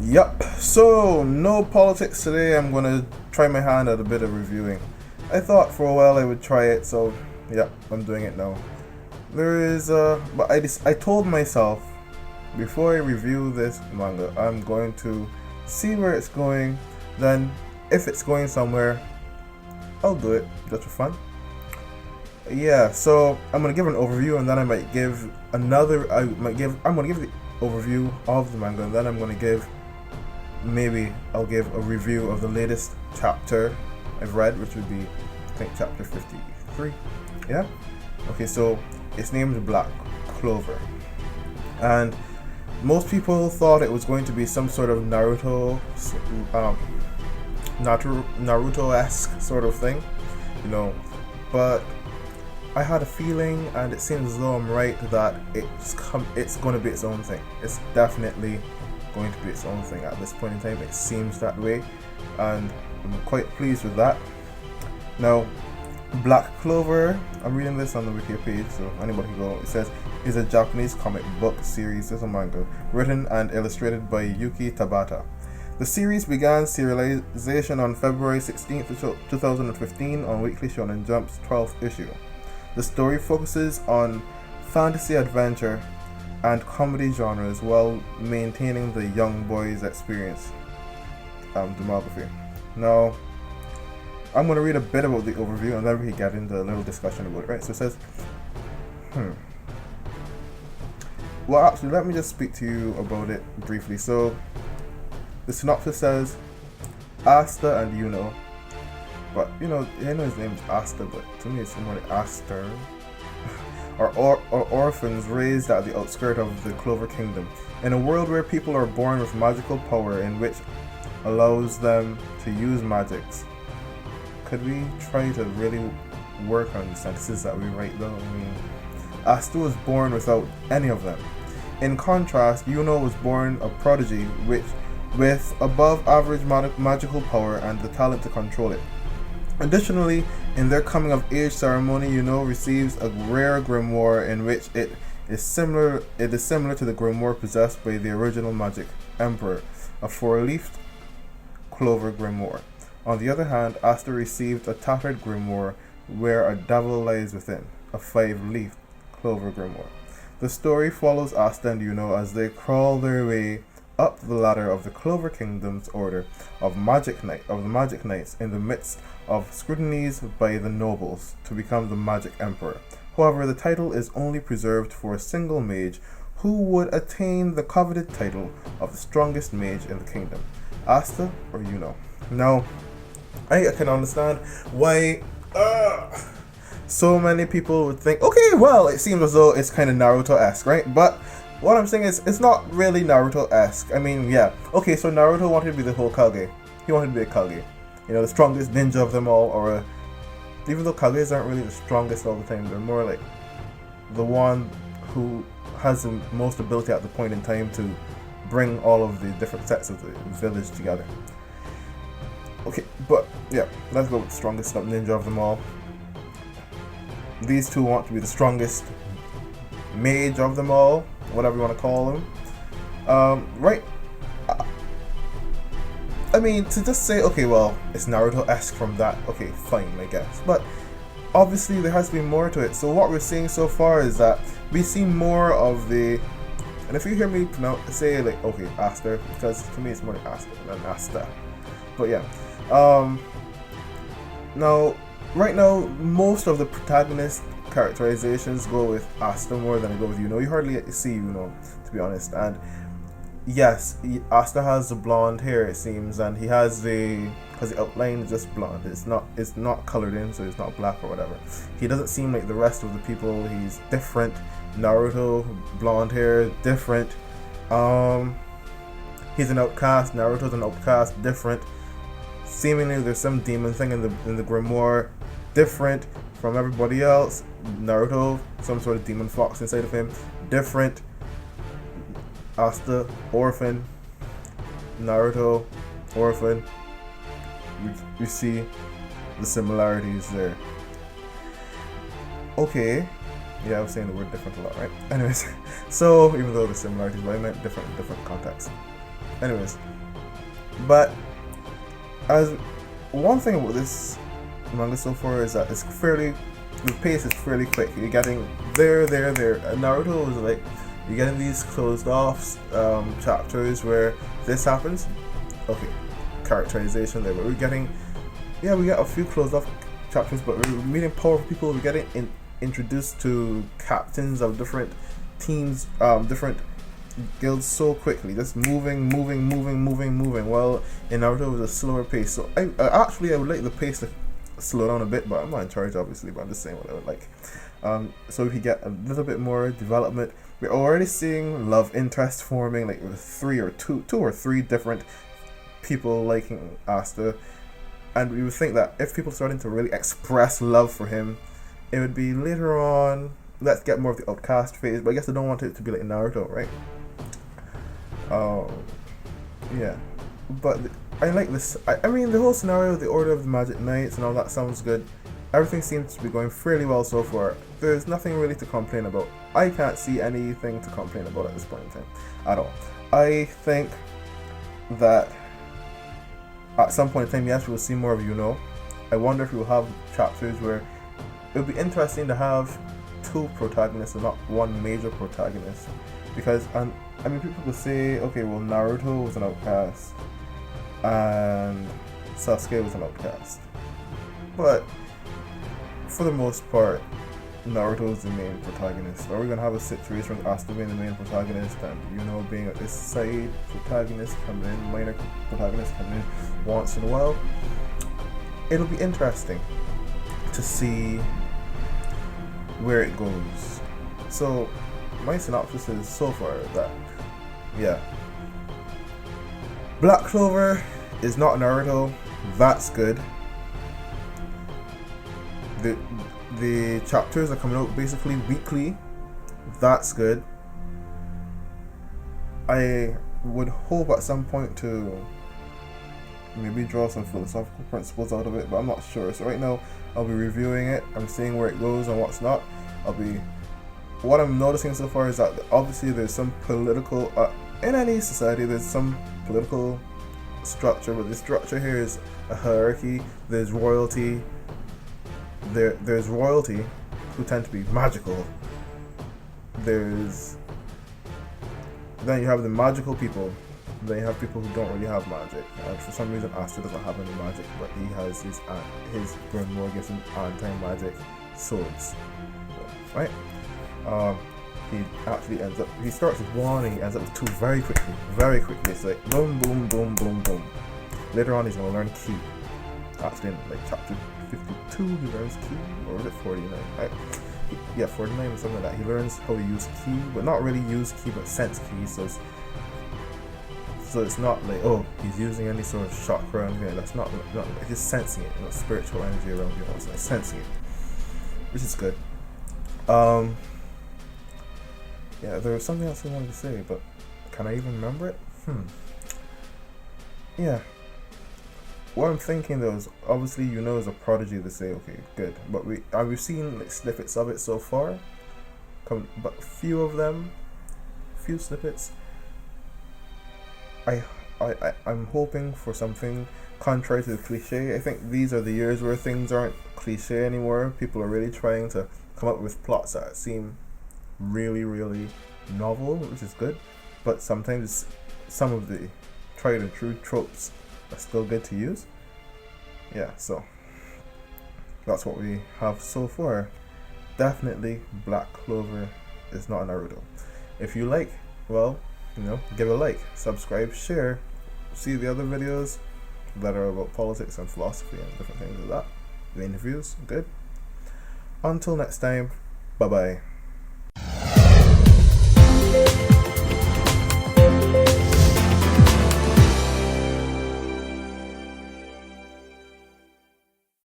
Yup, so no politics today. I'm gonna try my hand at a bit of reviewing. I thought for a while I would try it, so yep, I'm doing it now. But I told myself before I review this manga, I'm going to see where it's going. Then, if it's going somewhere, I'll do it just for fun. Yeah, so I'm gonna give an overview, and then I might give another. I'm gonna give the overview of the manga, and then I'll give a review of the latest chapter I've read, which would be, I think, chapter 53. Yeah? Okay, so it's named Black Clover. And most people thought it was going to be some sort of Naruto-esque sort of thing, but I had a feeling, and it seems as though I'm right, that it's going to be its own thing. It's definitely going to be its own thing at this point in time. It seems that way, and I'm quite pleased with that. Now, Black Clover, I'm reading this on the wiki page, so anybody can go. It says, is a Japanese comic book series as a manga, written and illustrated by Yuki Tabata. The series began serialization on February 16th, 2015 on Weekly Shonen Jump's 12th issue. The story focuses on fantasy adventure and comedy genres while maintaining the young boy's experience demography. Now, I'm going to read a bit about the overview, and then we can get into a little discussion about it, right? So it says, well, actually, let me just speak to you about it briefly. So, the synopsis says, Asta and Yuno, but I know his name is Asta, but to me it's more like Aster, are orphans raised at the outskirts of the Clover Kingdom, in a world where people are born with magical power in which allows them to use magics. Could we try to really work on the sentences that we write though? I mean, Asta was born without any of them. In contrast, Yuno was born a prodigy with above average magical power and the talent to control it. Additionally, in their coming of age ceremony, Yuno receives a rare grimoire in which it is similar to the grimoire possessed by the original Magic Emperor, a 4-leafed Clover grimoire. On the other hand, Asta received a tattered grimoire where a devil lies within, a 5-leafed Clover grimoire. The story follows Asta and Yuno as they crawl their way up the ladder of the Clover Kingdom's order of the Magic Knights in the midst of scrutinies by the nobles to become the Magic Emperor. However, the title is only preserved for a single mage who would attain the coveted title of the strongest mage in the kingdom, Asta or Yuno. Now, I can understand why so many people would think, okay, well, it seems as though it's kind of Naruto-esque, right? But what I'm saying is, it's not really Naruto-esque. I mean, yeah, okay, so Naruto wanted to be the Hokage. He wanted to be a Kage. The strongest ninja of them all, even though Kages aren't really the strongest all the time, they're more like the one who has the most ability at the point in time to bring all of the different sets of the village together. Okay, but yeah, let's go with the strongest ninja of them all. These two want to be the strongest mage of them all, whatever you want to call them. Right? I mean, to just say, okay, well, it's Naruto-esque from that, okay, fine, I guess. But obviously there has to be more to it. So what we're seeing so far is that we see more of the, and if you hear me say like, okay, Asta, because to me it's more like Asta than Asta. But yeah. Now, right now, most of the protagonist characterizations go with Asta more than I go with Yuno. You hardly see Yuno, to be honest. And yes, Asta has the blonde hair, it seems, and he has because the outline is just blonde. It's not colored in, so it's not black or whatever. He doesn't seem like the rest of the people. He's different. Naruto, blonde hair, different. He's an outcast. Naruto's an outcast, different. Seemingly there's some demon thing in the grimoire, different from everybody else. Naruto, some sort of demon fox inside of him, different. Asta, orphan. Naruto, orphan. We see the similarities there. Okay. Yeah, I was saying the word different a lot, right? Anyways, so even though the similarities, but I meant different in different contexts. Anyways, but as one thing about this manga so far is that the pace is fairly quick. You're getting there. Naruto is like, you're getting these closed off chapters where this happens. Okay, characterization there, but we get a few closed off chapters, but we're meeting powerful people. We're getting introduced to captains of different teams, different guilds so quickly, just moving. Well, in Naruto it was a slower pace, so I would like the pace to slow down a bit, but I'm not in charge obviously, but I'm just saying what I would like. So we could get a little bit more development. We're already seeing love interest forming, like with two or three different people liking Asta, and we would think that if people starting to really express love for him, it would be later on. Let's get more of the outcast phase, but I guess I don't want it to be like Naruto, right? Yeah, but I like this. I mean, the whole scenario, the Order of the Magic Knights and all that sounds good. Everything seems to be going fairly well so far. There's nothing really to complain about. I can't see anything to complain about at this point in time at all. I think that at some point in time, yes, we'll see more of Yuno. I wonder if we'll have chapters where it would be interesting to have two protagonists and not one major protagonist, because I mean, people could say, okay, well, Naruto was an outcast and Sasuke was an outcast, but for the most part, Naruto is the main protagonist. Are we gonna have a situation with Asta being the main protagonist and Yuno being this side protagonist coming in, minor protagonist coming in once in a while? It'll be interesting to see where it goes. So my synopsis is so far that, yeah, Black Clover is not Naruto. That's good. The chapters are coming out basically weekly. That's good. I would hope at some point to maybe draw some philosophical principles out of it, but I'm not sure. So right now I'll be reviewing it. I'm seeing where it goes and what's not. What I'm noticing so far is that obviously there's some political, in any society there's some political structure, but the structure here is a hierarchy. There's royalty. There's royalty who tend to be magical. Then you have the magical people. Then you have people who don't really have magic. For some reason, Asta doesn't have any magic, but he has his grimoire gives him anti-magic swords, right? He actually he starts with one and he ends up with two very quickly. It's like boom, boom, boom, boom, boom. Later on, he's gonna learn ki. Actually, in like chapter 52, he learns ki, or is it 49? Right? Yeah, 49 or something like that. He learns how to use ki, but not really use ki, but sense ki. So it's not like, oh, he's using any sort of chakra or anything. That's not just sensing it. Spiritual energy around you. It's like sensing it, which is good. Yeah, there was something else I wanted to say, but can I even remember it? Yeah. What I'm thinking though is, obviously Yuno is a prodigy to say, okay, good, but we've seen like snippets of it so far, but few snippets. I'm hoping for something contrary to the cliche. I think these are the years where things aren't cliche anymore. People are really trying to come up with plots that seem really, really novel, which is good, but sometimes some of the tried and true tropes are still good to use. Yeah, so that's what we have so far. Definitely Black Clover is not a Naruto. If you like, well, give a like, subscribe, share, see the other videos that are about politics and philosophy and different things like that. The interviews, good. Until next time, bye bye.